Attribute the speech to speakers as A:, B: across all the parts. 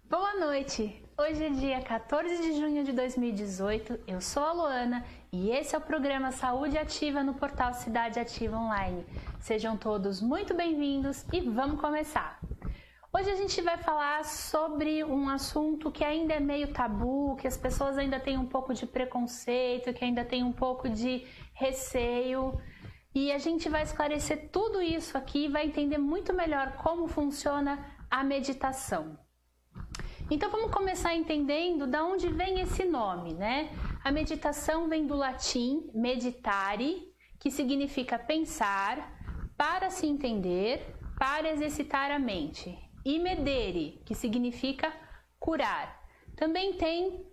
A: Boa noite! Hoje é dia 14 de junho de 2018, eu sou a Luana e esse é o programa Saúde Ativa no portal Cidade Ativa Online. Sejam todos muito bem-vindos e vamos começar! Hoje a gente vai falar sobre um assunto que ainda é meio tabu, que as pessoas ainda têm um pouco de preconceito, que ainda tem um pouco de receio. E a gente vai esclarecer tudo isso aqui e vai entender muito melhor como funciona a meditação. Então vamos começar entendendo de onde vem esse nome, né? A meditação vem do latim meditare, que significa pensar, para se entender, para exercitar a mente. E medere, que significa curar. Também tem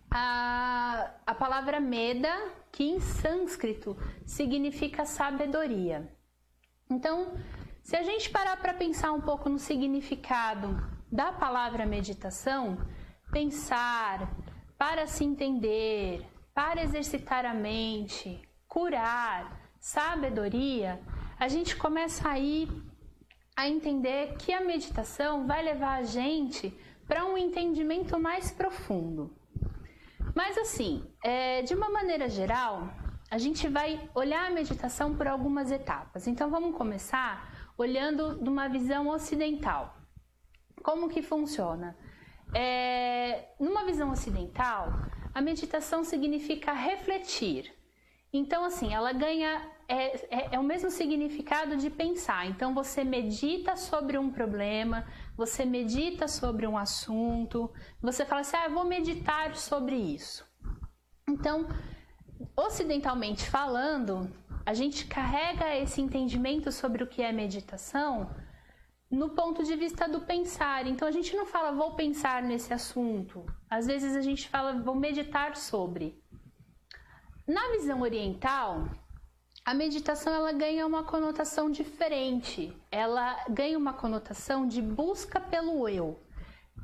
A: a palavra meda, que em sânscrito significa sabedoria. Então, se a gente parar para pensar um pouco no significado da palavra meditação, pensar, para se entender, para exercitar a mente, curar, sabedoria, a gente começa aí a entender que a meditação vai levar a gente para um entendimento mais profundo. Mas assim, de uma maneira geral, a gente vai olhar a meditação por algumas etapas. Então vamos começar olhando de uma visão ocidental. Como que funciona? Numa visão ocidental, a meditação significa refletir. Então assim, ela ganha o mesmo significado de pensar. Então você medita sobre um problema, você medita sobre um assunto, você fala assim, eu vou meditar sobre isso. Então, ocidentalmente falando, a gente carrega esse entendimento sobre o que é meditação no ponto de vista do pensar. Então a gente não fala vou pensar nesse assunto. Às vezes a gente fala vou meditar sobre. Na visão oriental, a meditação ela ganha uma conotação diferente. Ela ganha uma conotação de busca pelo eu,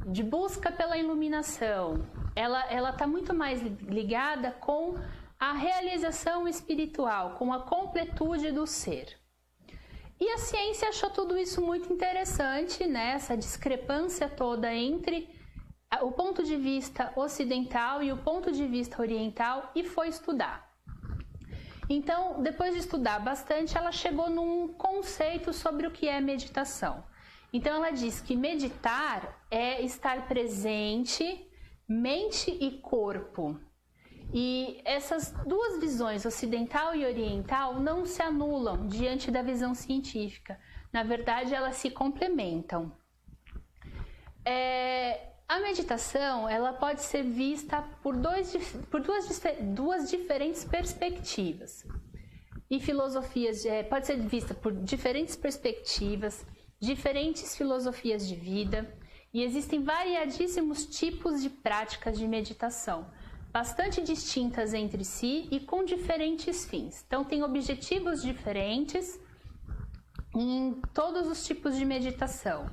A: de busca pela iluminação. Ela está muito mais ligada com a realização espiritual, com a completude do ser. E a ciência achou tudo isso muito interessante, né? Essa discrepância toda entre o ponto de vista ocidental e o ponto de vista oriental e foi estudar. Então, depois de estudar bastante, ela chegou num conceito sobre o que é meditação. Então, ela diz que meditar é estar presente, mente e corpo. E essas duas visões, ocidental e oriental, não se anulam diante da visão científica. Na verdade, elas se complementam. A meditação ela pode ser vista por duas diferentes perspectivas. E filosofias, pode ser vista por diferentes perspectivas, diferentes filosofias de vida. E existem variadíssimos tipos de práticas de meditação, bastante distintas entre si e com diferentes fins. Então, tem objetivos diferentes em todos os tipos de meditação.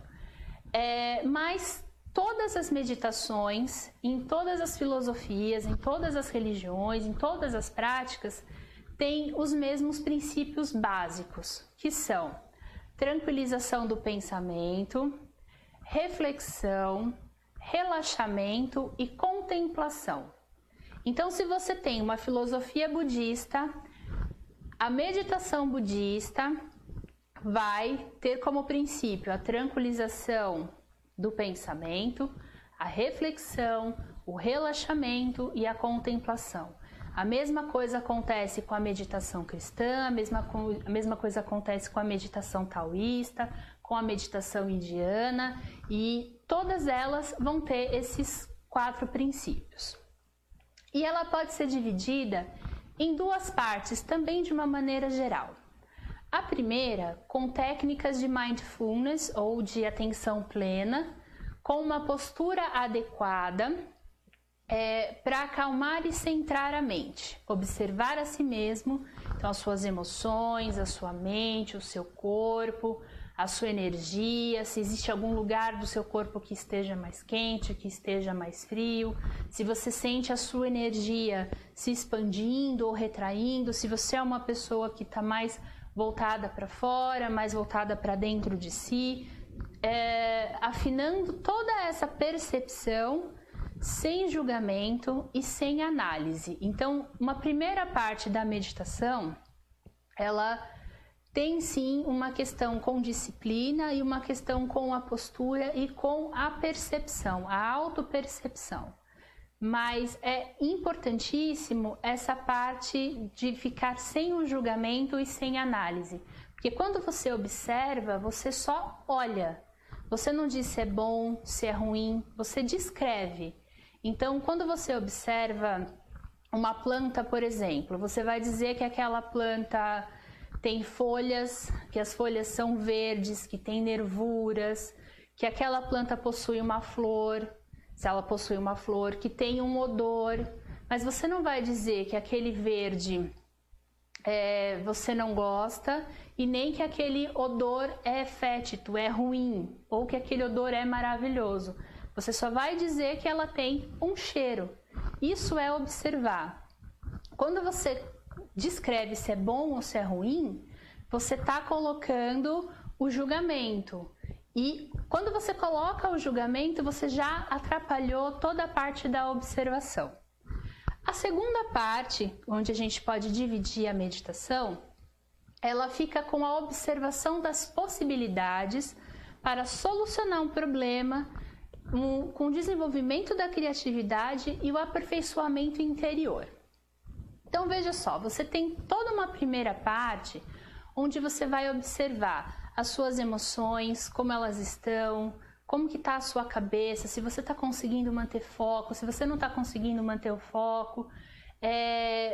A: Mas todas as meditações, em todas as filosofias, em todas as religiões, em todas as práticas, têm os mesmos princípios básicos, que são tranquilização do pensamento, reflexão, relaxamento e contemplação. Então, se você tem uma filosofia budista, a meditação budista vai ter como princípio a tranquilização do pensamento, a reflexão, o relaxamento e a contemplação. A mesma coisa acontece com a meditação cristã, a mesma coisa acontece com a meditação taoísta, com a meditação indiana, e todas elas vão ter esses 4 princípios. E ela pode ser dividida em 2 partes também de uma maneira geral. A primeira, com técnicas de mindfulness ou de atenção plena, com uma postura adequada para acalmar e centrar a mente, observar a si mesmo, então as suas emoções, a sua mente, o seu corpo, a sua energia, se existe algum lugar do seu corpo que esteja mais quente, que esteja mais frio, se você sente a sua energia se expandindo ou retraindo, se você é uma pessoa que está mais voltada para fora, mais voltada para dentro de si, afinando toda essa percepção sem julgamento e sem análise. Então, uma primeira parte da meditação, ela tem sim uma questão com disciplina e uma questão com a postura e com a percepção, a autopercepção. Mas é importantíssimo essa parte de ficar sem o julgamento e sem análise. Porque quando você observa, você só olha. Você não diz se é bom, se é ruim, você descreve. Então, quando você observa uma planta, por exemplo, você vai dizer que aquela planta tem folhas, que as folhas são verdes, que tem nervuras, que aquela planta possui uma flor, se ela possui uma flor, que tem um odor, mas você não vai dizer que aquele verde você não gosta e nem que aquele odor é fétido, é ruim, ou que aquele odor é maravilhoso. Você só vai dizer que ela tem um cheiro. Isso é observar. Quando você descreve se é bom ou se é ruim, você está colocando o julgamento. E quando você coloca o julgamento, você já atrapalhou toda a parte da observação. A segunda parte, onde a gente pode dividir a meditação, ela fica com a observação das possibilidades para solucionar um problema, com o desenvolvimento da criatividade e o aperfeiçoamento interior. Então veja só, você tem toda uma primeira parte onde você vai observar as suas emoções, como elas estão, como que está a sua cabeça, se você está conseguindo manter foco, se você não está conseguindo manter o foco,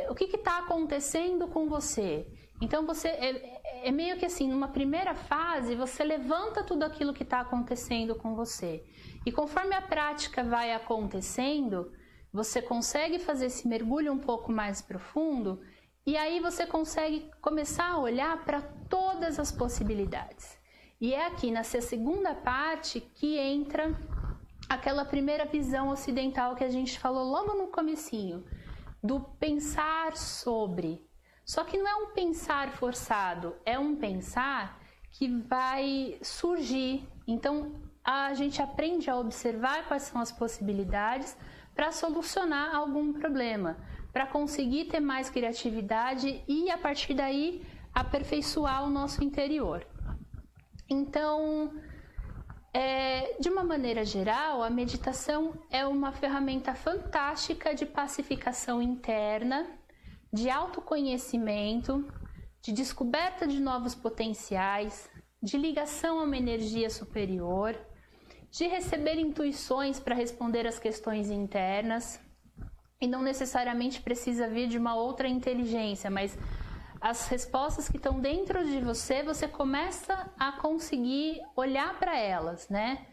A: o que está acontecendo com você. Então você é meio que assim, numa primeira fase, você levanta tudo aquilo que está acontecendo com você. E conforme a prática vai acontecendo, você consegue fazer esse mergulho um pouco mais profundo e aí você consegue começar a olhar para todas as possibilidades. E é aqui nessa segunda parte que entra aquela primeira visão ocidental que a gente falou logo no comecinho, do pensar sobre. Só que não é um pensar forçado, é um pensar que vai surgir. Então a gente aprende a observar quais são as possibilidades para solucionar algum problema, para conseguir ter mais criatividade e a partir daí aperfeiçoar o nosso interior. Então, de uma maneira geral, a meditação é uma ferramenta fantástica de pacificação interna, de autoconhecimento, de descoberta de novos potenciais, de ligação a uma energia superior, de receber intuições para responder às questões internas, e não necessariamente precisa vir de uma outra inteligência, mas as respostas que estão dentro de você, você começa a conseguir olhar para elas, né?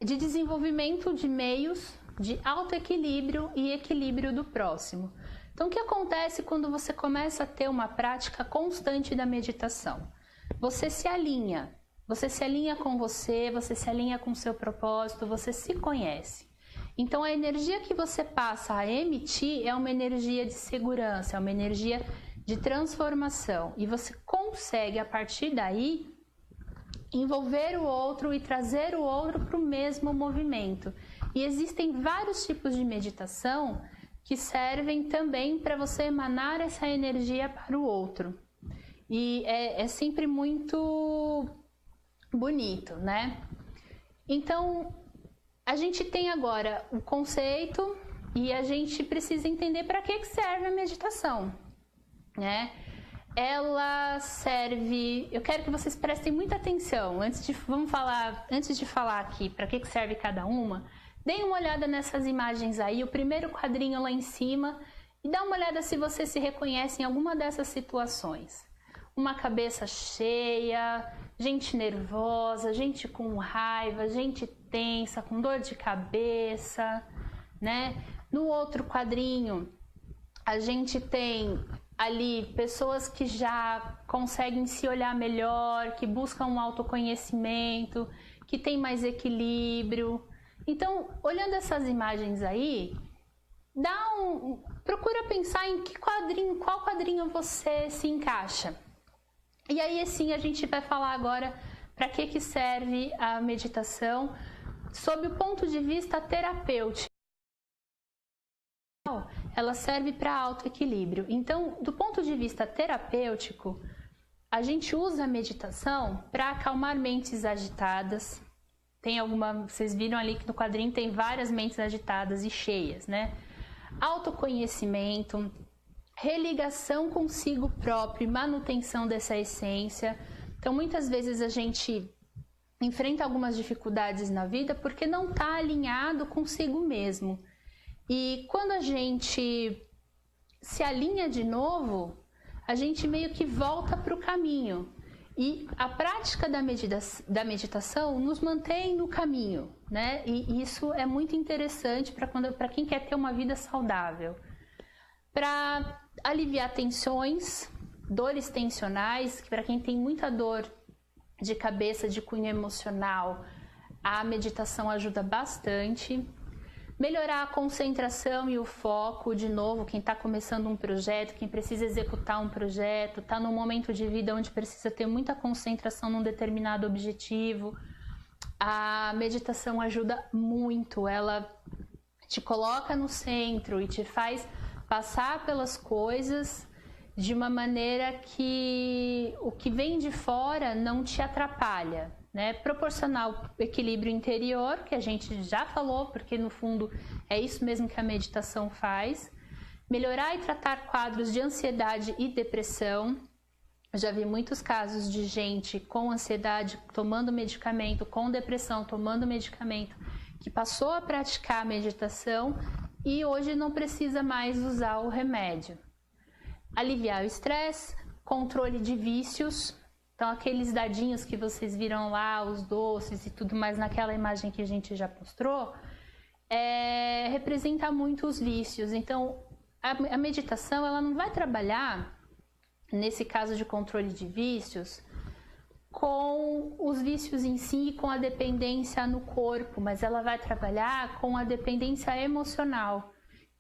A: De desenvolvimento de meios de autoequilíbrio e equilíbrio do próximo. Então, o que acontece quando você começa a ter uma prática constante da meditação? Você se alinha com você se alinha com o seu propósito, você se conhece. Então, a energia que você passa a emitir é uma energia de segurança, é uma energia de transformação. E você consegue, a partir daí, envolver o outro e trazer o outro para o mesmo movimento. E existem vários tipos de meditação que servem também para você emanar essa energia para o outro. E é sempre muito bonito, né? Então, a gente tem agora o conceito e a gente precisa entender para que serve a meditação, né? Ela serve... Eu quero que vocês prestem muita atenção. Antes de falar aqui para que serve cada uma, deem uma olhada nessas imagens aí, o primeiro quadrinho lá em cima, e dá uma olhada se você se reconhece em alguma dessas situações. Uma cabeça cheia, gente nervosa, gente com raiva, gente tensa, com dor de cabeça, né? No outro quadrinho, a gente tem ali pessoas que já conseguem se olhar melhor, que buscam um autoconhecimento, que tem mais equilíbrio. Então, olhando essas imagens aí, procura pensar em qual quadrinho você se encaixa. E aí, sim, a gente vai falar agora para que serve a meditação sob o ponto de vista terapêutico. Ela serve para autoequilíbrio. Então, do ponto de vista terapêutico, a gente usa a meditação para acalmar mentes agitadas. Vocês viram ali que no quadrinho tem várias mentes agitadas e cheias, né? Autoconhecimento, religação consigo próprio e manutenção dessa essência. Então, muitas vezes a gente enfrenta algumas dificuldades na vida porque não está alinhado consigo mesmo. E quando a gente se alinha de novo, a gente meio que volta para o caminho. E a prática da meditação nos mantém no caminho, né? E isso é muito interessante para quem quer ter uma vida saudável. Para aliviar tensões, dores tensionais, que para quem tem muita dor de cabeça, de cunho emocional, a meditação ajuda bastante. Melhorar a concentração e o foco, de novo, quem está começando um projeto, quem precisa executar um projeto, está num momento de vida onde precisa ter muita concentração num determinado objetivo. A meditação ajuda muito, ela te coloca no centro e te faz passar pelas coisas de uma maneira que o que vem de fora não te atrapalha, né? Proporcionar o equilíbrio interior, que a gente já falou, porque no fundo é isso mesmo que a meditação faz. Melhorar e tratar quadros de ansiedade e depressão. Eu já vi muitos casos de gente com ansiedade tomando medicamento, com depressão tomando medicamento, que passou a praticar a meditação e hoje não precisa mais usar o remédio. Aliviar o estresse, controle de vícios. Então, aqueles dadinhos que vocês viram lá, os doces e tudo mais naquela imagem que a gente já mostrou, representa muito os vícios. Então, a meditação ela não vai trabalhar, nesse caso de controle de vícios, com os vícios em si e com a dependência no corpo, mas ela vai trabalhar com a dependência emocional,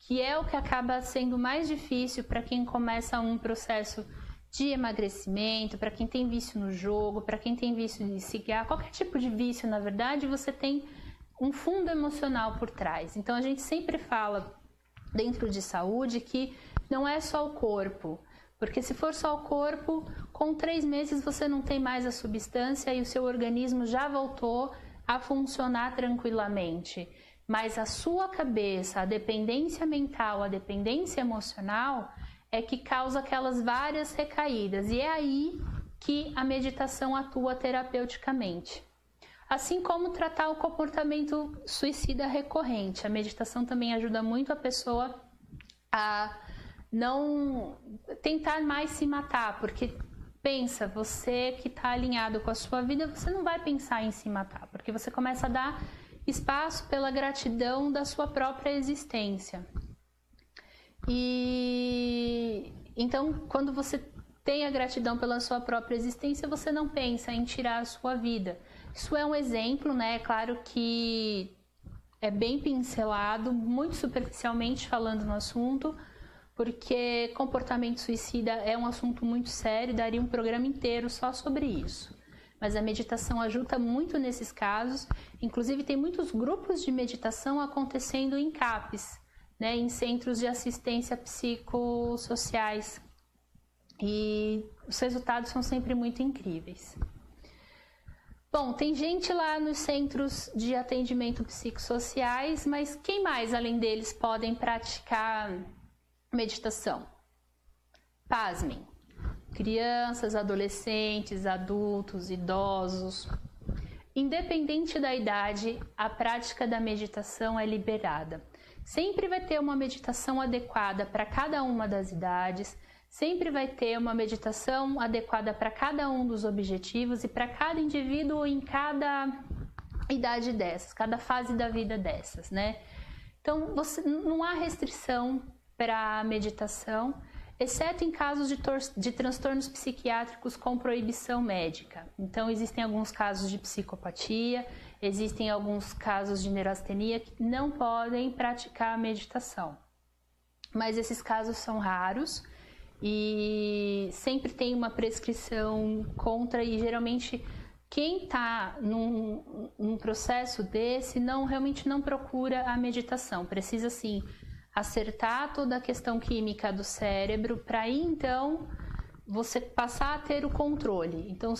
A: que é o que acaba sendo mais difícil para quem começa um processo de emagrecimento, para quem tem vício no jogo, para quem tem vício de cigarro, qualquer tipo de vício, na verdade, você tem um fundo emocional por trás. Então, a gente sempre fala, dentro de saúde, que não é só o corpo, porque se for só o corpo, com 3 meses você não tem mais a substância e o seu organismo já voltou a funcionar tranquilamente. Mas a sua cabeça, a dependência mental, a dependência emocional é que causa aquelas várias recaídas. E é aí que a meditação atua terapeuticamente. Assim como tratar o comportamento suicida recorrente. A meditação também ajuda muito a pessoa a não tentar mais se matar, porque pensa, você que está alinhado com a sua vida, você não vai pensar em se matar, porque você começa a dar espaço pela gratidão da sua própria existência. E então, quando você tem a gratidão pela sua própria existência, você não pensa em tirar a sua vida. Isso é um exemplo, né? É claro que é bem pincelado, muito superficialmente falando no assunto, porque comportamento suicida é um assunto muito sério, daria um programa inteiro só sobre isso. Mas a meditação ajuda muito nesses casos, inclusive tem muitos grupos de meditação acontecendo em CAPs, né, em centros de assistência psicossociais, e os resultados são sempre muito incríveis. Bom, tem gente lá nos centros de atendimento psicossociais, mas quem mais além deles podem praticar meditação? Pasmem, crianças, adolescentes, adultos, idosos. Independente da idade, a prática da meditação é liberada. Sempre vai ter uma meditação adequada para cada uma das idades, sempre vai ter uma meditação adequada para cada um dos objetivos e para cada indivíduo em cada idade dessas, cada fase da vida dessas, né? Então, não há restrição para a meditação, exceto em casos de transtornos psiquiátricos com proibição médica. Então, existem alguns casos de psicopatia, existem alguns casos de neurastenia que não podem praticar a meditação. Mas esses casos são raros e sempre tem uma prescrição contra, e geralmente quem está num processo desse realmente não procura a meditação, precisa sim acertar toda a questão química do cérebro para aí então você passar a ter o controle. Então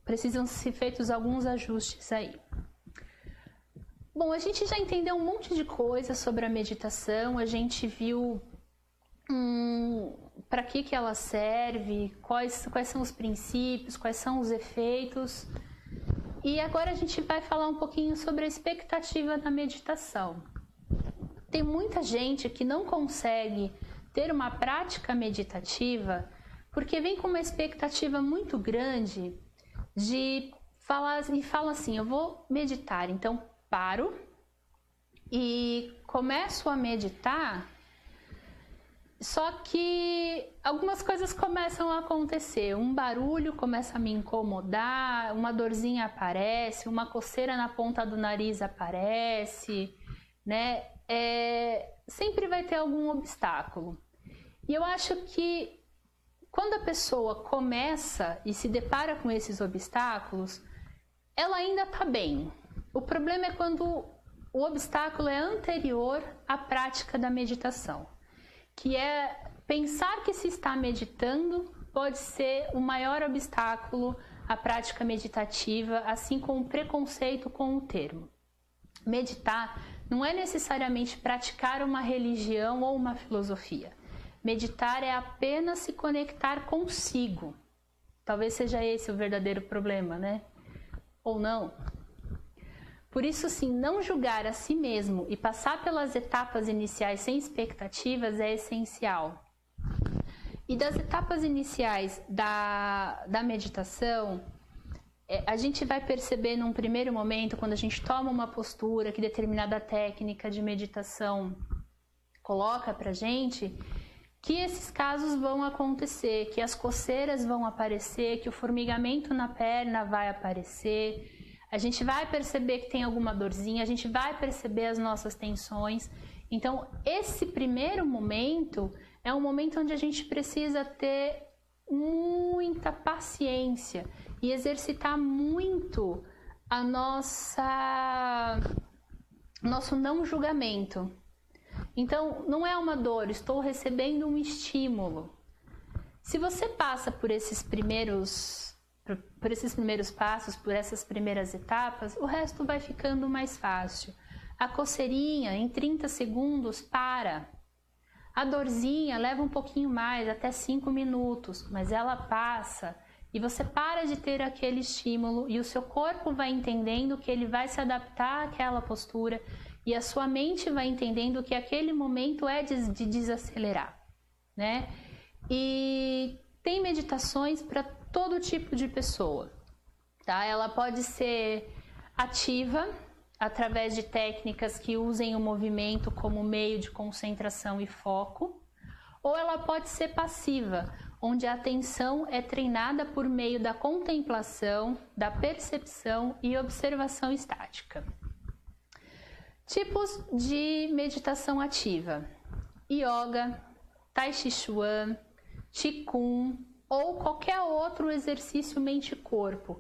A: precisam ser feitos alguns ajustes aí. Bom, a gente já entendeu um monte de coisa sobre a meditação, a gente viu para que ela serve, quais são os princípios, quais são os efeitos. E agora a gente vai falar um pouquinho sobre a expectativa da meditação. Tem muita gente que não consegue ter uma prática meditativa porque vem com uma expectativa muito grande de fala assim, eu vou meditar, então paro e começo a meditar, só que algumas coisas começam a acontecer, um barulho começa a me incomodar, uma dorzinha aparece, uma coceira na ponta do nariz aparece, né? Sempre vai ter algum obstáculo. E eu acho que quando a pessoa começa e se depara com esses obstáculos, ela ainda está bem. O problema é quando o obstáculo é anterior à prática da meditação, que é pensar que se está meditando pode ser o maior obstáculo à prática meditativa, assim como o preconceito com o termo. Meditar não é necessariamente praticar uma religião ou uma filosofia. Meditar é apenas se conectar consigo. Talvez seja esse o verdadeiro problema, né? Ou não. Por isso, assim, não julgar a si mesmo e passar pelas etapas iniciais sem expectativas é essencial. E das etapas iniciais da meditação, a gente vai perceber num primeiro momento, quando a gente toma uma postura que determinada técnica de meditação coloca pra gente, que esses casos vão acontecer, que as coceiras vão aparecer, que o formigamento na perna vai aparecer, a gente vai perceber que tem alguma dorzinha, a gente vai perceber as nossas tensões. Então, esse primeiro momento é um momento onde a gente precisa ter muita paciência e exercitar muito a nosso não julgamento. Então, não é uma dor, estou recebendo um estímulo. Se você passa por esses primeiros passos, por essas primeiras etapas, o resto vai ficando mais fácil. A coceirinha, em 30 segundos, para. A dorzinha leva um pouquinho mais, até 5 minutos, mas ela passa e você para de ter aquele estímulo e o seu corpo vai entendendo que ele vai se adaptar àquela postura e a sua mente vai entendendo que aquele momento é de desacelerar, né? E tem meditações para todo tipo de pessoa, tá? Ela pode ser ativa, através de técnicas que usem o movimento como meio de concentração e foco, ou ela pode ser passiva, onde a atenção é treinada por meio da contemplação, da percepção e observação estática. Tipos de meditação ativa: yoga, tai chi chuan, qigong ou qualquer outro exercício mente-corpo.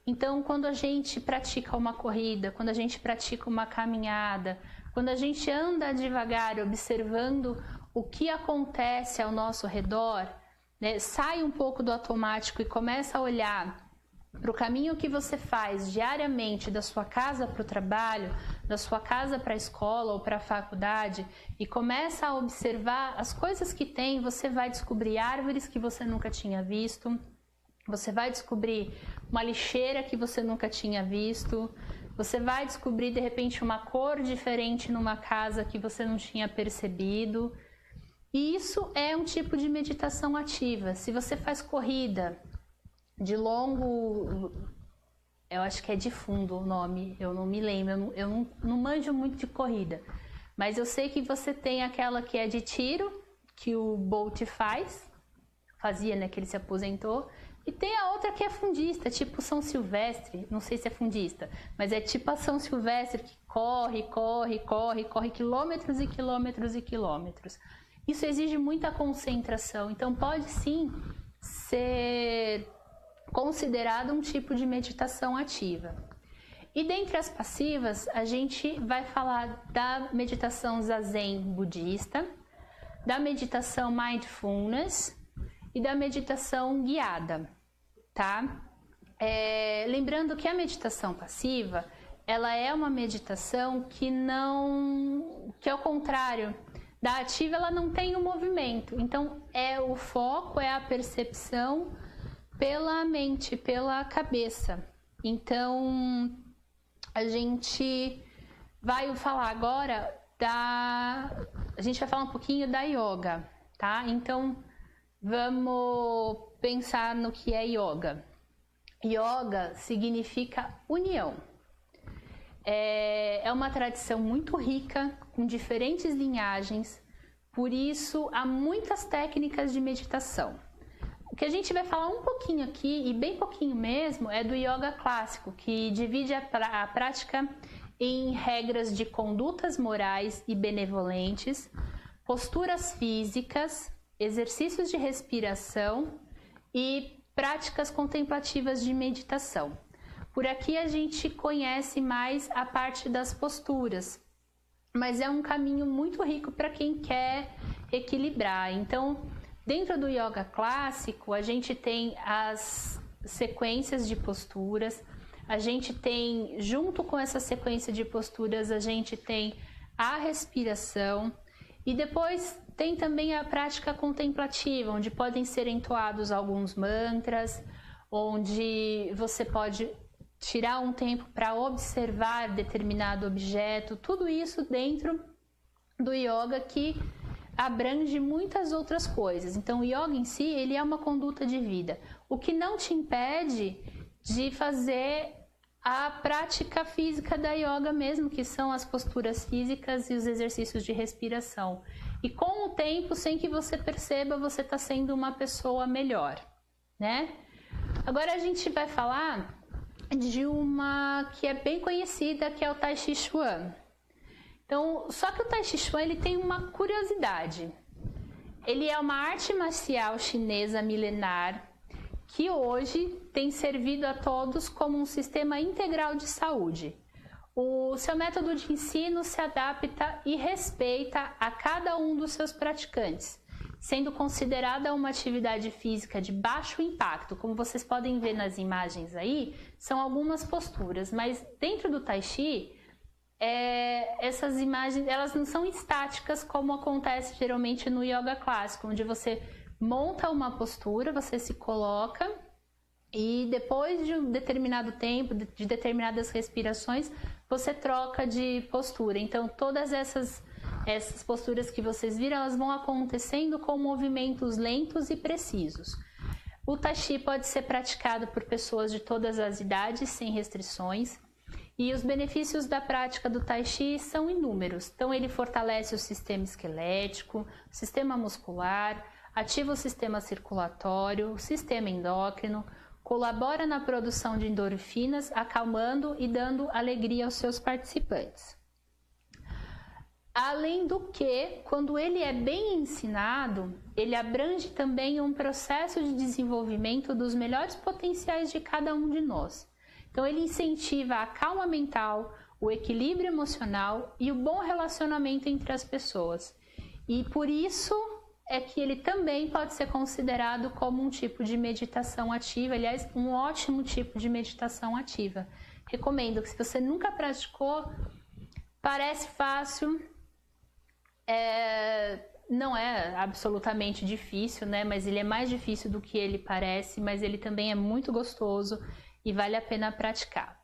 A: Então, quando a gente pratica uma corrida, quando a gente pratica uma caminhada, quando a gente anda devagar observando o que acontece ao nosso redor, né, sai um pouco do automático e começa a olhar para o caminho que você faz diariamente da sua casa para o trabalho, da sua casa para a escola ou para a faculdade e começa a observar as coisas que tem, você vai descobrir árvores que você nunca tinha visto, você vai descobrir uma lixeira que você nunca tinha visto, você vai descobrir de repente uma cor diferente numa casa que você não tinha percebido. E isso é um tipo de meditação ativa. Se você faz corrida de longo, eu acho que é de fundo o nome, eu não me lembro, eu não manjo muito de corrida, mas eu sei que você tem aquela que é de tiro, que o Bolt fazia, né, que ele se aposentou, e tem a outra que é fundista, tipo São Silvestre, não sei se é fundista, mas é tipo a São Silvestre que corre quilômetros e quilômetros e quilômetros. Isso exige muita concentração, então pode sim ser considerado um tipo de meditação ativa. E dentre as passivas, a gente vai falar da meditação zazen budista, da meditação mindfulness e da meditação guiada, tá? Lembrando que a meditação passiva, ela é uma meditação que ao contrário da ativa, ela não tem o movimento. Então, o foco é a percepção pela mente, pela cabeça. Então, a gente vai falar agora a gente vai falar um pouquinho da yoga, tá? Então, vamos pensar no que é yoga. Yoga significa união. É uma tradição muito rica, com diferentes linhagens, por isso há muitas técnicas de meditação. O que a gente vai falar um pouquinho aqui, e bem pouquinho mesmo, é do yoga clássico, que divide a prática em regras de condutas morais e benevolentes, posturas físicas, exercícios de respiração e práticas contemplativas de meditação. Por aqui a gente conhece mais a parte das posturas, mas é um caminho muito rico para quem quer equilibrar. Então, dentro do yoga clássico, a gente tem as sequências de posturas, a gente tem, junto com essa sequência de posturas, a gente tem a respiração e depois tem também a prática contemplativa, onde podem ser entoados alguns mantras, onde você pode tirar um tempo para observar determinado objeto, tudo isso dentro do yoga que abrange muitas outras coisas. Então, o yoga em si, ele é uma conduta de vida, o que não te impede de fazer a prática física da yoga mesmo, que são as posturas físicas e os exercícios de respiração. E com o tempo, sem que você perceba, você está sendo uma pessoa melhor, né? Agora a gente vai falar de uma que é bem conhecida, que é o Tai Chi Chuan. Então, só que o Tai Chi Chuan, ele tem uma curiosidade. Ele é uma arte marcial chinesa milenar que hoje tem servido a todos como um sistema integral de saúde. O seu método de ensino se adapta e respeita a cada um dos seus praticantes, sendo considerada uma atividade física de baixo impacto. Como vocês podem ver nas imagens aí, são algumas posturas, mas dentro do Tai Chi, essas imagens elas não são estáticas como acontece geralmente no yoga clássico, onde você monta uma postura, você se coloca e depois de um determinado tempo, de determinadas respirações, você troca de postura. Então, todas essas posturas que vocês viram, elas vão acontecendo com movimentos lentos e precisos. O Tai Chi pode ser praticado por pessoas de todas as idades, sem restrições. E os benefícios da prática do Tai Chi são inúmeros. Então, ele fortalece o sistema esquelético, o sistema muscular, ativa o sistema circulatório, o sistema endócrino, colabora na produção de endorfinas, acalmando e dando alegria aos seus participantes. Além do que, quando ele é bem ensinado, ele abrange também um processo de desenvolvimento dos melhores potenciais de cada um de nós. Então, ele incentiva a calma mental, o equilíbrio emocional e o bom relacionamento entre as pessoas. E por isso é que ele também pode ser considerado como um tipo de meditação ativa, aliás, um ótimo tipo de meditação ativa. Recomendo que, se você nunca praticou, parece fácil, não é absolutamente difícil, né? Mas ele é mais difícil do que ele parece, mas ele também é muito gostoso e vale a pena praticar.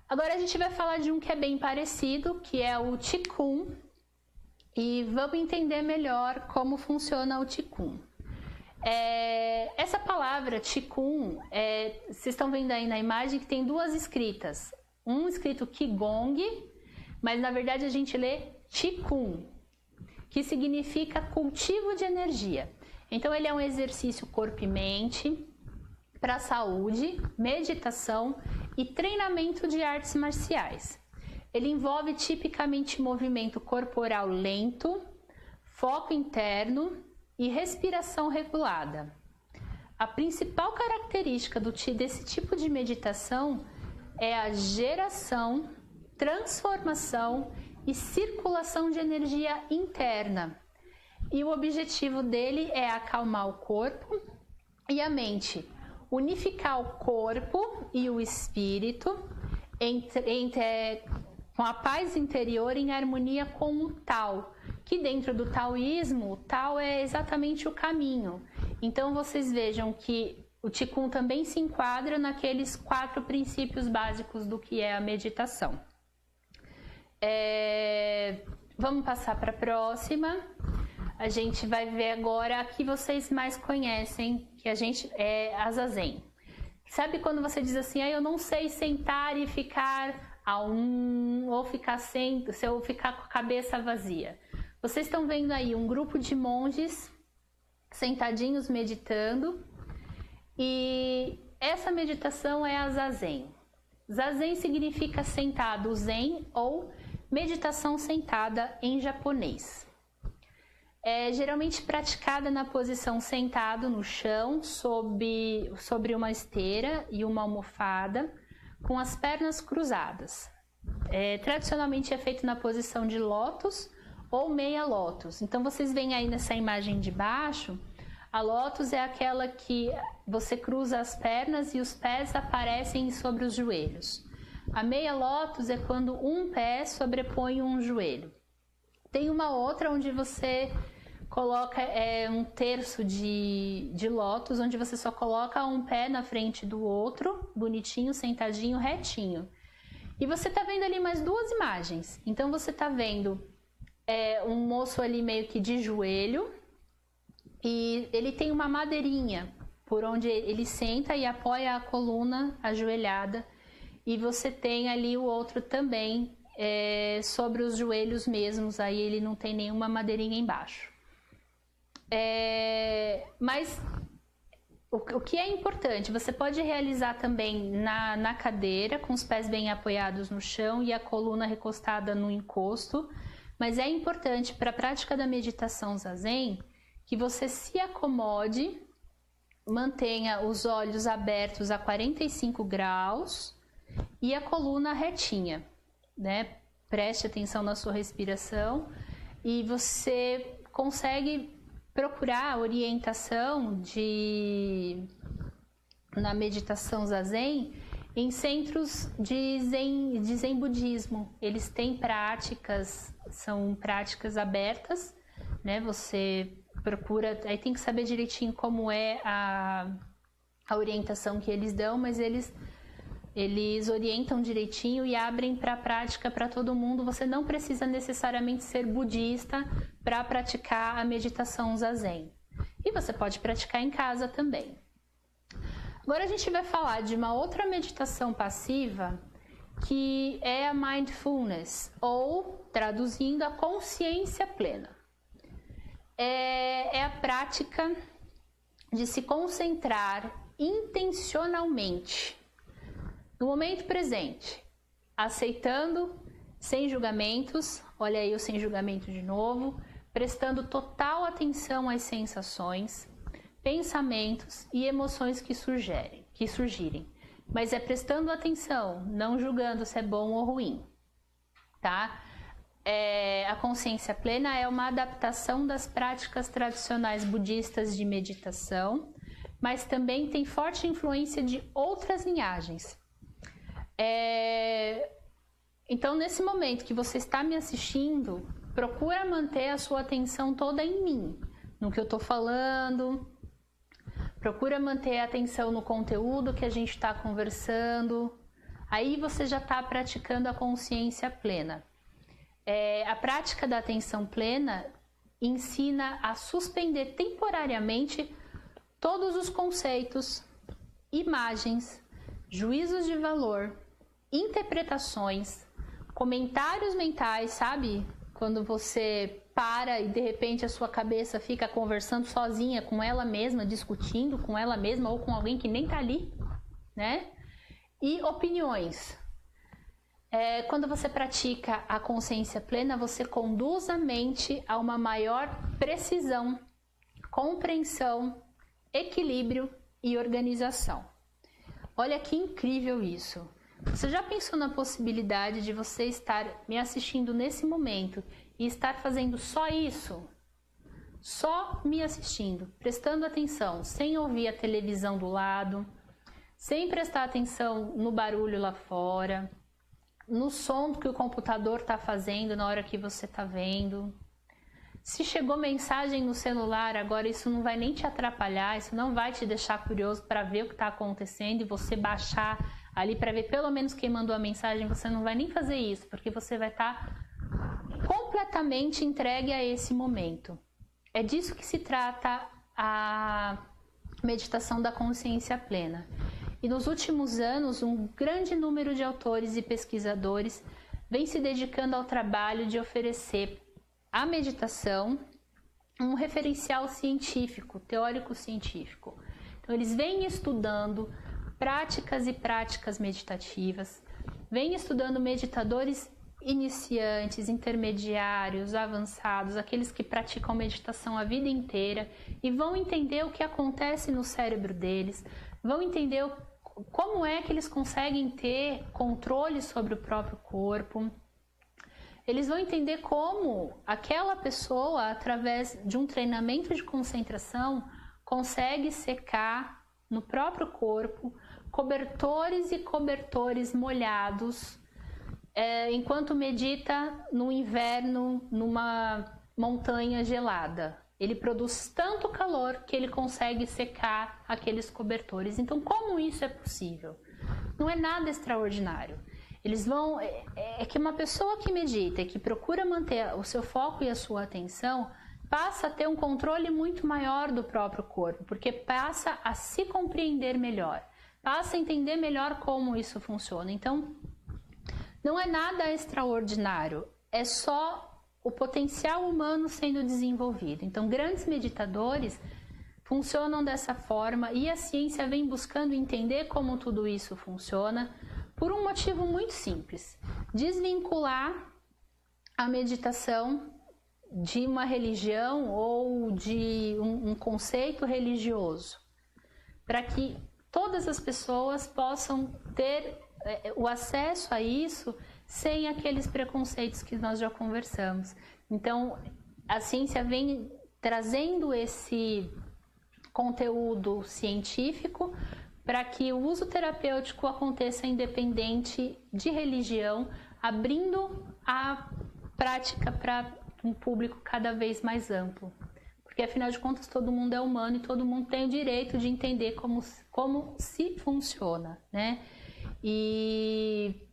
A: Agora a gente vai falar de um que é bem parecido, que é o Qigong, e vamos entender melhor como funciona o Qigong. Essa palavra Qigong, vocês estão vendo aí na imagem que tem duas escritas, um escrito Qigong, mas na verdade a gente lê Qigong, que significa cultivo de energia. Então ele é um exercício corpo e mente, para saúde, meditação e treinamento de artes marciais. Ele envolve tipicamente movimento corporal lento, foco interno e respiração regulada. A principal característica desse tipo de meditação é a geração, transformação e circulação de energia interna. E o objetivo dele é acalmar o corpo e a mente, unificar o corpo e o espírito com a paz interior em harmonia com o Tao, que dentro do taoísmo, o Tao é exatamente o caminho. Então vocês vejam que o Qigong também se enquadra naqueles 4 princípios básicos do que é a meditação. Vamos passar para a próxima. A gente vai ver agora a que vocês mais conhecem, que a gente é a Zazen. Sabe quando você diz assim, eu não sei sentar e ficar ou ficar se eu ficar com a cabeça vazia. Vocês estão vendo aí um grupo de monges sentadinhos meditando, e essa meditação é a Zazen. Zazen significa sentado zen ou meditação sentada em japonês. É geralmente praticada na posição sentado no chão, sobre uma esteira e uma almofada, com as pernas cruzadas. Tradicionalmente é feito na posição de lótus ou meia lótus. Então vocês veem aí nessa imagem de baixo, a lótus é aquela que você cruza as pernas e os pés aparecem sobre os joelhos. A meia lótus é quando um pé sobrepõe um joelho. Tem uma outra onde você coloca um terço de lótus, onde você só coloca um pé na frente do outro, bonitinho, sentadinho, retinho. E você tá vendo ali mais 2 imagens. Então você tá vendo um moço ali meio que de joelho, e ele tem uma madeirinha por onde ele senta e apoia a coluna ajoelhada, e você tem ali o outro também sobre os joelhos mesmos, aí ele não tem nenhuma madeirinha embaixo. Mas o que é importante, você pode realizar também na cadeira, com os pés bem apoiados no chão e a coluna recostada no encosto, mas é importante para a prática da meditação Zazen que você se acomode, mantenha os olhos abertos a 45 graus e a coluna retinha, né? Preste atenção na sua respiração e você consegue procurar orientação na meditação Zazen em centros de Zen budismo. Eles têm práticas, são práticas abertas, né? Você procura, aí tem que saber direitinho como é a orientação que eles dão, mas eles orientam direitinho e abrem para a prática para todo mundo. Você não precisa necessariamente ser budista para praticar a meditação Zazen. E você pode praticar em casa também. Agora a gente vai falar de uma outra meditação passiva, que é a Mindfulness, ou, traduzindo, a consciência plena. É a prática de se concentrar intencionalmente no momento presente, aceitando, sem julgamentos, olha aí o sem julgamento de novo, prestando total atenção às sensações, pensamentos e emoções que surgirem, mas é prestando atenção, não julgando se é bom ou ruim, tá? A consciência plena é uma adaptação das práticas tradicionais budistas de meditação, mas também tem forte influência de outras linhagens. Então, nesse momento que você está me assistindo, procura manter a sua atenção toda em mim, no que eu estou falando. Procura manter a atenção no conteúdo que a gente está conversando. Aí você já está praticando a consciência plena. A prática da atenção plena ensina a suspender temporariamente todos os conceitos, imagens, juízos de valor, interpretações, comentários mentais, sabe? Quando você para e de repente a sua cabeça fica conversando sozinha com ela mesma, discutindo com ela mesma ou com alguém que nem tá ali, né? E opiniões. Quando você pratica a consciência plena, você conduz a mente a uma maior precisão, compreensão, equilíbrio e organização. Olha que incrível isso! Você já pensou na possibilidade de você estar me assistindo nesse momento e estar fazendo só isso? Só me assistindo, prestando atenção, sem ouvir a televisão do lado, sem prestar atenção no barulho lá fora, no som que o computador está fazendo na hora que você está vendo. Se chegou mensagem no celular, agora isso não vai nem te atrapalhar, isso não vai te deixar curioso para ver o que está acontecendo e você baixar ali para ver pelo menos quem mandou a mensagem, você não vai nem fazer isso, porque você vai estar completamente entregue a esse momento. É disso que se trata a meditação da consciência plena. E nos últimos anos, um grande número de autores e pesquisadores vem se dedicando ao trabalho de oferecer à meditação um referencial científico, teórico-científico. Então, eles vêm estudando práticas e práticas meditativas, vêm estudando meditadores iniciantes, intermediários, avançados, aqueles que praticam meditação a vida inteira e vão entender o que acontece no cérebro deles, vão entender como é que eles conseguem ter controle sobre o próprio corpo. Eles vão entender como aquela pessoa, através de um treinamento de concentração, consegue secar no próprio corpo cobertores e cobertores molhados, enquanto medita no inverno numa montanha gelada. Ele produz tanto calor que ele consegue secar aqueles cobertores. Então, como isso é possível? Não é nada extraordinário. Eles vão... É que uma pessoa que medita e que procura manter o seu foco e a sua atenção passa a ter um controle muito maior do próprio corpo, porque passa a se compreender melhor, passa a entender melhor como isso funciona. Então, não é nada extraordinário, é só o potencial humano sendo desenvolvido. Então, grandes meditadores funcionam dessa forma e a ciência vem buscando entender como tudo isso funciona por um motivo muito simples: desvincular a meditação de uma religião ou de um conceito religioso, para que todas as pessoas possam ter o acesso a isso sem aqueles preconceitos que nós já conversamos. Então, a ciência vem trazendo esse conteúdo científico para que o uso terapêutico aconteça independente de religião, abrindo a prática para um público cada vez mais amplo. Porque, afinal de contas, todo mundo é humano e todo mundo tem o direito de entender como se funciona, né? E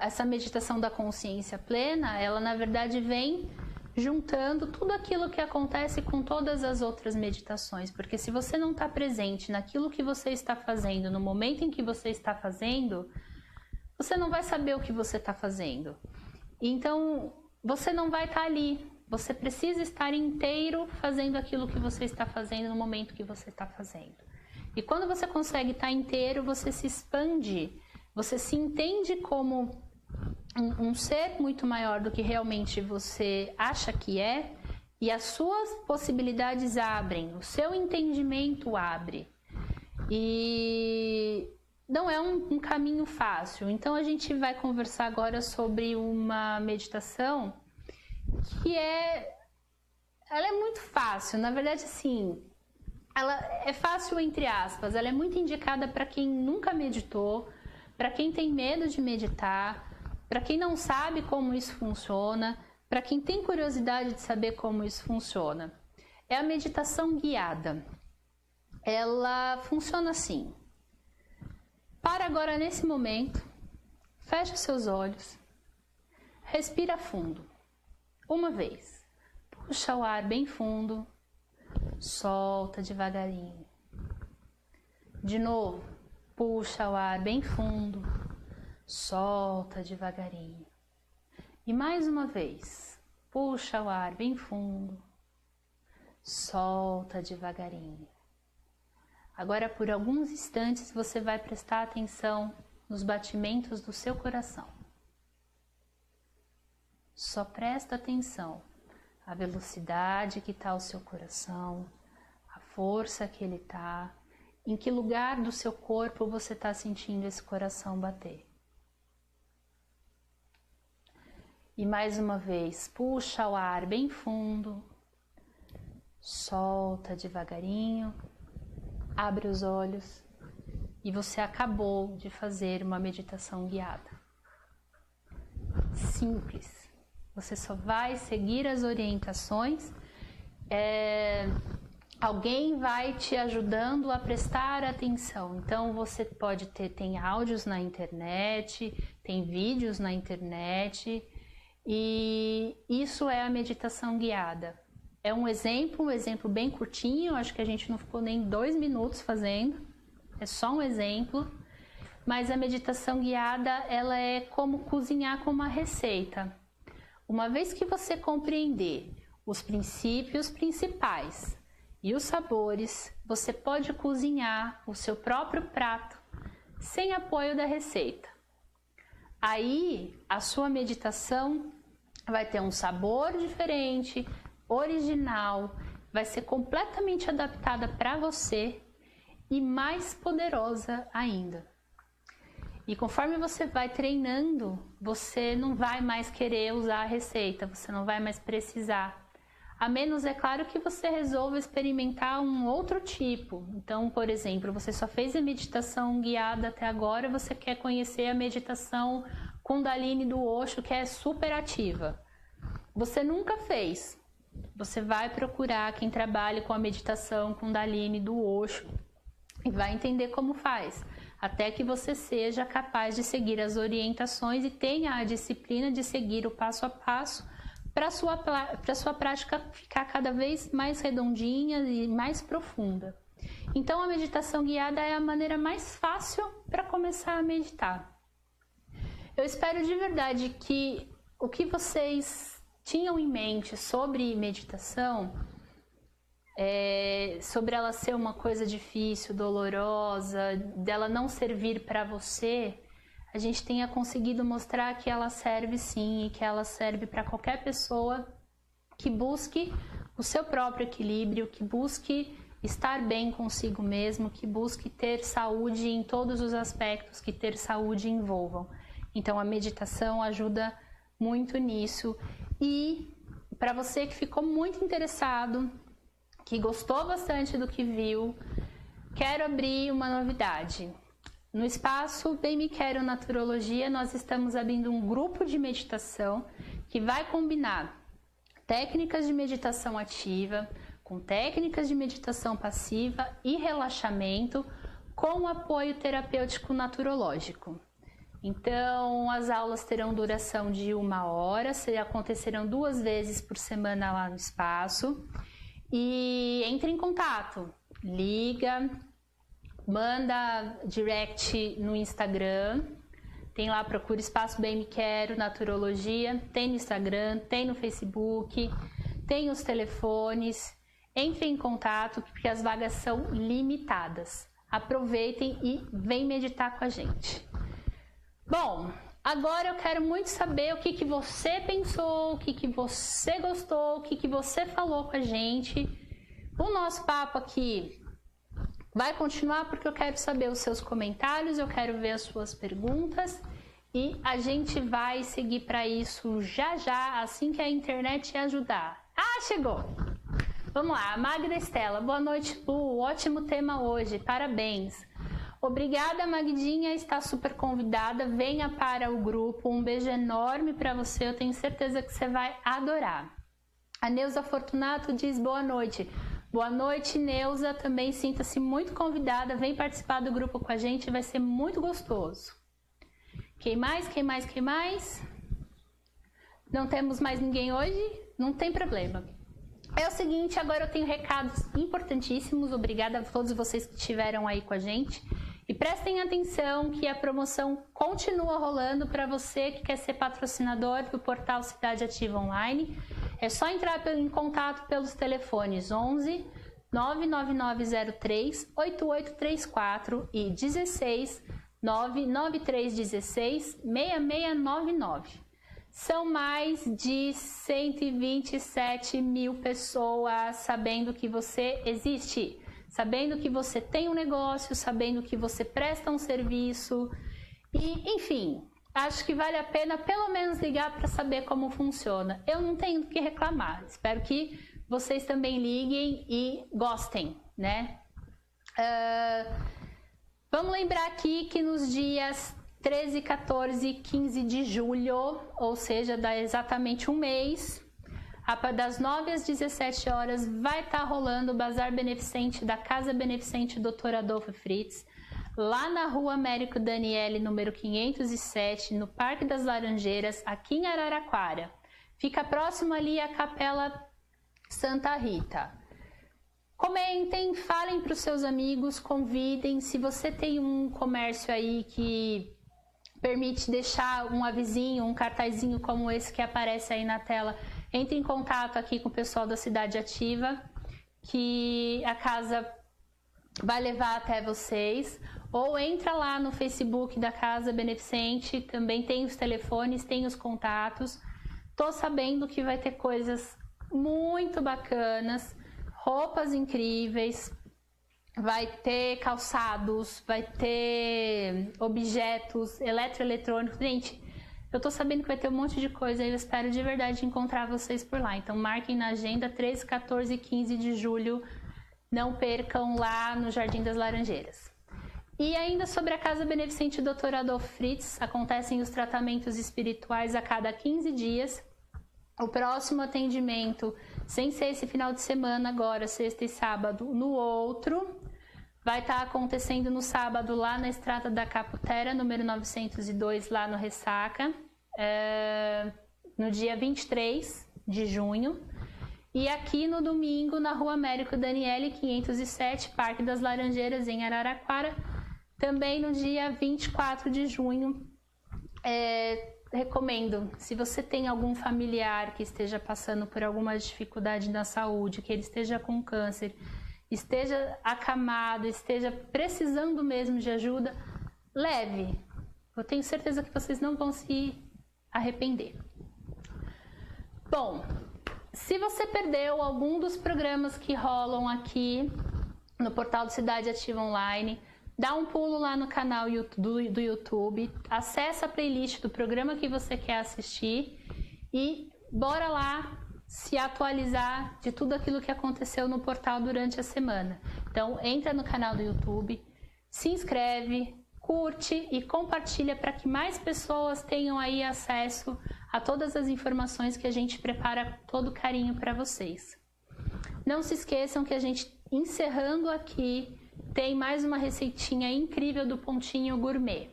A: essa meditação da consciência plena, ela na verdade vem juntando tudo aquilo que acontece com todas as outras meditações, porque se você não está presente naquilo que você está fazendo, no momento em que você está fazendo, você não vai saber o que você está fazendo. Então, você não vai estar ali. Você precisa estar inteiro fazendo aquilo que você está fazendo no momento que você está fazendo. E quando você consegue estar inteiro, você se expande, você se entende como um ser muito maior do que realmente você acha que é, e as suas possibilidades abrem, o seu entendimento abre. E não é um caminho fácil. Então a gente vai conversar agora sobre uma meditação que ela é muito fácil. Na verdade, assim, ela é fácil entre aspas, ela é muito indicada para quem nunca meditou, para quem tem medo de meditar, para quem não sabe como isso funciona, para quem tem curiosidade de saber como isso funciona. É a meditação guiada. Ela funciona assim. Para agora nesse momento, fecha seus olhos, respira fundo. Uma vez, puxa o ar bem fundo, solta devagarinho. De novo, puxa o ar bem fundo, solta devagarinho. E mais uma vez, puxa o ar bem fundo, solta devagarinho. Agora, por alguns instantes, você vai prestar atenção nos batimentos do seu coração. Só presta atenção à velocidade que está o seu coração, a força que ele está, em que lugar do seu corpo você está sentindo esse coração bater. E mais uma vez, puxa o ar bem fundo, solta devagarinho, abre os olhos e você acabou de fazer uma meditação guiada. Simples, você só vai seguir as orientações, alguém vai te ajudando a prestar atenção. Então você pode tem áudios na internet, tem vídeos na internet, e isso é a meditação guiada. É um exemplo bem curtinho, acho que a gente não ficou nem 2 minutos fazendo, é só um exemplo, mas a meditação guiada, ela é como cozinhar com uma receita. Uma vez que você compreender os princípios principais e os sabores, você pode cozinhar o seu próprio prato sem apoio da receita. Aí a sua meditação vai ter um sabor diferente, original, vai ser completamente adaptada para você e mais poderosa ainda. E conforme você vai treinando, você não vai mais querer usar a receita, você não vai mais precisar. A menos, é claro, que você resolva experimentar um outro tipo. Então, por exemplo, você só fez a meditação guiada até agora, você quer conhecer a meditação Kundalini do Osho, que é super ativa. Você nunca fez. Você vai procurar quem trabalha com a meditação Kundalini do Osho e vai entender como faz, até que você seja capaz de seguir as orientações e tenha a disciplina de seguir o passo a passo para a sua prática ficar cada vez mais redondinha e mais profunda. Então a meditação guiada é a maneira mais fácil para começar a meditar. Eu espero de verdade que o que vocês tinham em mente sobre meditação, sobre ela ser uma coisa difícil, dolorosa, dela não servir para você, a gente tenha conseguido mostrar que ela serve sim, e que ela serve para qualquer pessoa que busque o seu próprio equilíbrio, que busque estar bem consigo mesmo, que busque ter saúde em todos os aspectos que ter saúde envolvam. Então a meditação ajuda muito nisso. E para você que ficou muito interessado, que gostou bastante do que viu, quero abrir uma novidade. No espaço Bem Me Quero Naturologia, nós estamos abrindo um grupo de meditação que vai combinar técnicas de meditação ativa com técnicas de meditação passiva e relaxamento com apoio terapêutico naturológico. Então, as aulas terão duração de 1 hora, acontecerão 2 vezes por semana lá no espaço. E entre em contato, liga, manda direct no Instagram, tem lá, procura Espaço Bem Me Quero Naturologia, tem no Instagram, tem no Facebook, tem os telefones, entre em contato porque as vagas são limitadas. Aproveitem e vem meditar com a gente. Bom, agora eu quero muito saber o que você pensou, o que você gostou, o que você falou com a gente. O nosso papo aqui vai continuar porque eu quero saber os seus comentários, eu quero ver as suas perguntas e a gente vai seguir para isso já já, assim que a internet ajudar. Ah, chegou! Vamos lá, Magda Estela, boa noite, Lu, ótimo tema hoje, parabéns. Obrigada, Magdinha, está super convidada, venha para o grupo, um beijo enorme para você, eu tenho certeza que você vai adorar. A Neuza Fortunato diz boa noite. Boa noite, Neuza, também sinta-se muito convidada, vem participar do grupo com a gente, vai ser muito gostoso. Quem mais? Não temos mais ninguém hoje? Não tem problema. É o seguinte, agora eu tenho recados importantíssimos, obrigada a todos vocês que estiveram aí com a gente. E prestem atenção que a promoção continua rolando para você que quer ser patrocinador do portal Cidade Ativa Online. É só entrar em contato pelos telefones 11 99903 8834 e 16 99316 6699. São mais de 127 mil pessoas sabendo que você existe, sabendo que você tem um negócio, sabendo que você presta um serviço e, enfim, acho que vale a pena pelo menos ligar para saber como funciona. Eu não tenho o que reclamar, espero que vocês também liguem e gostem, né? Vamos lembrar aqui que nos dias 13, 14 e 15 de julho, ou seja, dá exatamente um mês, das 9 às 17 horas, vai estar rolando o Bazar Beneficente da Casa Beneficente Dr. Adolfo Fritz, lá na Rua Américo Daniele, número 507, no Parque das Laranjeiras, aqui em Araraquara. Fica próximo ali à Capela Santa Rita. Comentem, falem para os seus amigos, convidem. Se você tem um comércio aí que permite deixar um avisinho, um cartazinho como esse que aparece aí na tela, entre em contato aqui com o pessoal da Cidade Ativa, que a casa vai levar até vocês. Ou entra lá no Facebook da Casa Beneficente, também tem os telefones, tem os contatos. Tô sabendo que vai ter coisas muito bacanas, roupas incríveis, vai ter calçados, vai ter objetos eletroeletrônicos. Gente, eu tô sabendo que vai ter um monte de coisa e eu espero de verdade encontrar vocês por lá. Então marquem na agenda 13, 14 e 15 de julho. Não percam lá no Jardim das Laranjeiras. E ainda sobre a Casa Beneficente Dr. Adolfo Fritz, acontecem os tratamentos espirituais a cada 15 dias. O próximo atendimento, sem ser esse final de semana agora, sexta e sábado, no outro, vai estar acontecendo no sábado lá na Estrada da Caputera, número 902, lá no Ressaca, no dia 23 de junho. E aqui no domingo, na Rua Américo Daniele, 507, Parque das Laranjeiras, em Araraquara, também no dia 24 de junho. Recomendo, se você tem algum familiar que esteja passando por alguma dificuldade na saúde, que ele esteja com câncer, esteja acamado, esteja precisando mesmo de ajuda, leve. Eu tenho certeza que vocês não vão se arrepender. Bom, se você perdeu algum dos programas que rolam aqui no portal do Cidade Ativa Online, dá um pulo lá no canal do YouTube, acessa a playlist do programa que você quer assistir e bora lá se atualizar de tudo aquilo que aconteceu no portal durante a semana. Então entra no canal do YouTube, se inscreve, curte e compartilha para que mais pessoas tenham aí acesso a todas as informações que a gente prepara com todo carinho para vocês. Não se esqueçam que a gente, encerrando aqui, tem mais uma receitinha incrível do Pontinho Gourmet.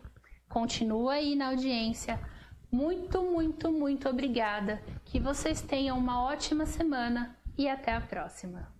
A: Continua aí na audiência. Muito, muito, muito obrigada. Que vocês tenham uma ótima semana e até a próxima.